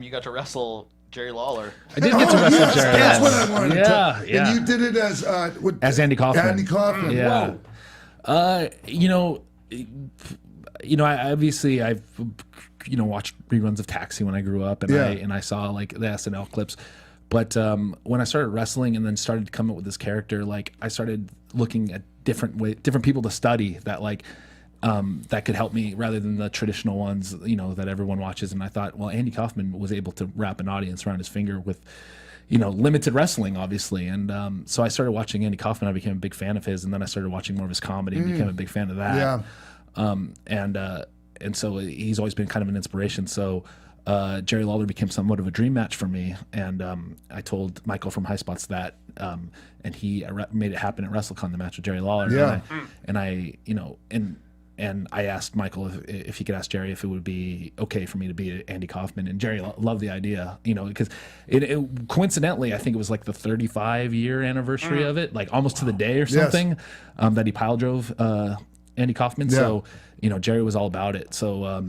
You got to wrestle Jerry Lawler. I did get to wrestle yes, Jerry. that's what I wanted to. Yeah. And you did it As Andy Kaufman. Andy Kaufman. Yeah. Whoa. I obviously I've watched reruns of Taxi when I grew up, and I saw like the SNL clips. But when I started wrestling and then started coming up with this character, like I started looking at different people to study that that could help me rather than the traditional ones, that everyone watches. And I thought, well, Andy Kaufman was able to wrap an audience around his finger with, limited wrestling, obviously. And so I started watching Andy Kaufman. I became a big fan of his, and then I started watching more of his comedy and became a big fan of that. Yeah. And so he's always been kind of an inspiration. So Jerry Lawler became somewhat of a dream match for me. And I told Michael from High Spots that, and he made it happen at WrestleCon, the match with Jerry Lawler. Yeah. And I asked Michael if he could ask Jerry if it would be okay for me to be Andy Kaufman, and Jerry loved the idea, because it coincidentally, I think it was like the 35-year anniversary of it, like almost to the day or something, that he pile drove Andy Kaufman. Yeah. So, Jerry was all about it. So,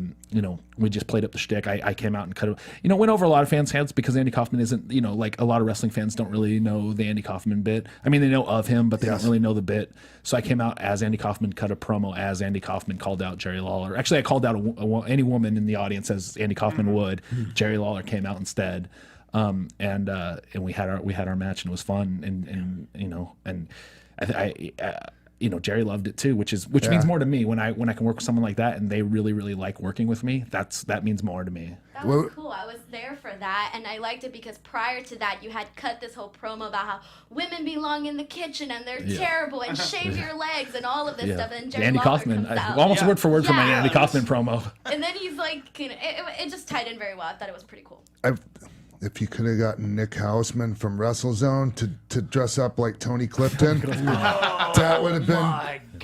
we just played up the shtick. I came out and cut it, went over a lot of fans' heads because Andy Kaufman isn't, like a lot of wrestling fans don't really know the Andy Kaufman bit. I mean, they know of him, but they don't really know the bit. So I came out as Andy Kaufman, cut a promo as Andy Kaufman, called out Jerry Lawler. Actually, I called out any woman in the audience as Andy Kaufman would. Jerry Lawler came out instead. And we had our match, and it was fun. And Jerry loved it too, which means more to me when I can work with someone like that and they really, really like working with me. That means more to me. That was cool. I was there for that, and I liked it because prior to that, you had cut this whole promo about how women belong in the kitchen and they're terrible and shave your legs and all of this stuff. And Jerry Andy Lawler Kaufman, comes out. almost word for word from my Andy Kaufman promo. And then he's like, it just tied in very well. I thought it was pretty cool. If you could have gotten Nick Houseman from WrestleZone to dress up like Tony Clifton, that would have been.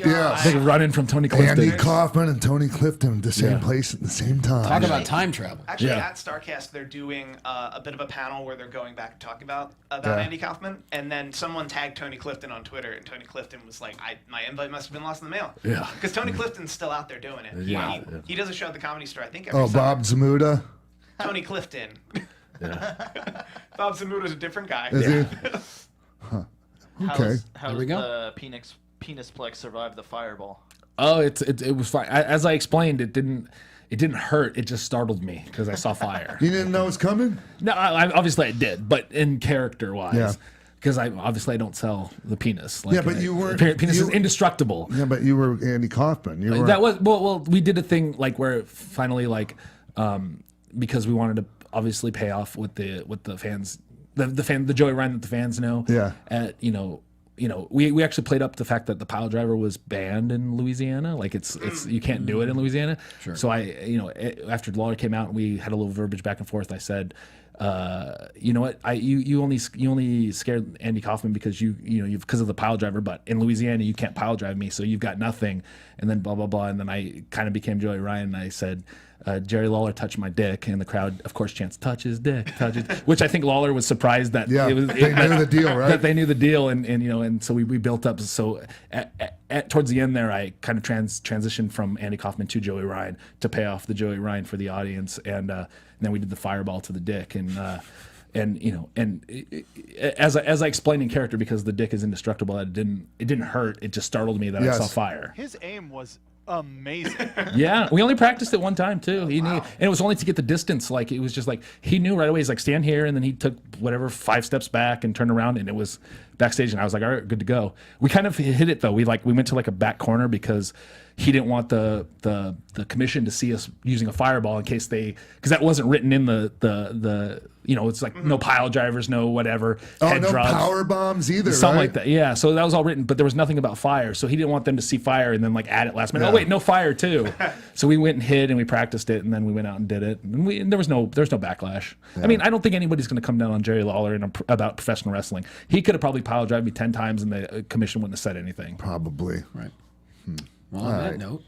I think running from Tony Clifton. Andy Kaufman and Tony Clifton, the same place at the same time. Talk about time travel. Actually, at StarCast, they're doing a bit of a panel where they're going back and talking about Andy Kaufman, and then someone tagged Tony Clifton on Twitter, and Tony Clifton was like, my invite must have been lost in the mail. Yeah. Because Tony Clifton's still out there doing it. Yeah. He does a show at the Comedy Store, I think, every Oh, summer. Bob Zamuda? Tony Clifton. Yeah. Bob Zamuda's a different guy. Is he? Huh. Okay. How There we does go. the penis plex survive the fireball? Oh, it was fine. As I explained, it didn't hurt. It just startled me because I saw fire. You didn't know it was coming? No, obviously I did, but in character wise. Yeah. Because I don't sell the penis. Yeah, but you weren't- Penis is indestructible. Yeah, but you were Andy Kaufman. You were. That was well. We did a thing like where finally because we wanted to obviously pay off with the fans, the Joey Ryan that the fans know. Yeah. We actually played up the fact that the pile driver was banned in Louisiana. Like it's you can't do it in Louisiana. Sure. So after Lawler came out and we had a little verbiage back and forth, I said, you know what? You only scared Andy Kaufman because because of the pile driver, but in Louisiana you can't pile drive me, so you've got nothing. And then blah blah blah. And then I kind of became Joey Ryan. And I said, Jerry Lawler touched my dick, and the crowd, of course, chants "touch his dick," which I think Lawler was surprised that they knew the deal, right? That they knew the deal, and so we built up. So towards the end there, I kind of transitioned from Andy Kaufman to Joey Ryan to pay off the Joey Ryan for the audience, and then we did the fireball to the dick, and as I explained in character, because the dick is indestructible, it didn't hurt. It just startled me that I saw fire. His aim was amazing. Yeah, we only practiced it one time too. He knew, and it was only to get the distance. Like it was just like he knew right away. He's like, stand here, and then he took whatever 5 steps back and turned around, and it was backstage. And I was like, all right, good to go. We kind of hit it though. We went to like a back corner because he didn't want the commission to see us using a fireball in case because that wasn't written in the it's like no pile drivers, no whatever. No drugs, power bombs either, something right? like that. Yeah, so that was all written, but there was nothing about fire. So he didn't want them to see fire and then like add it last minute. Yeah. Oh wait, no fire too. So we went and hid and we practiced it, and then we went out and did it. And there was no backlash. Yeah. I mean, I don't think anybody's going to come down on Jerry Lawler about professional wrestling. He could have probably pile driven me 10 times, and the commission wouldn't have said anything. Probably. Right. Well, on that note,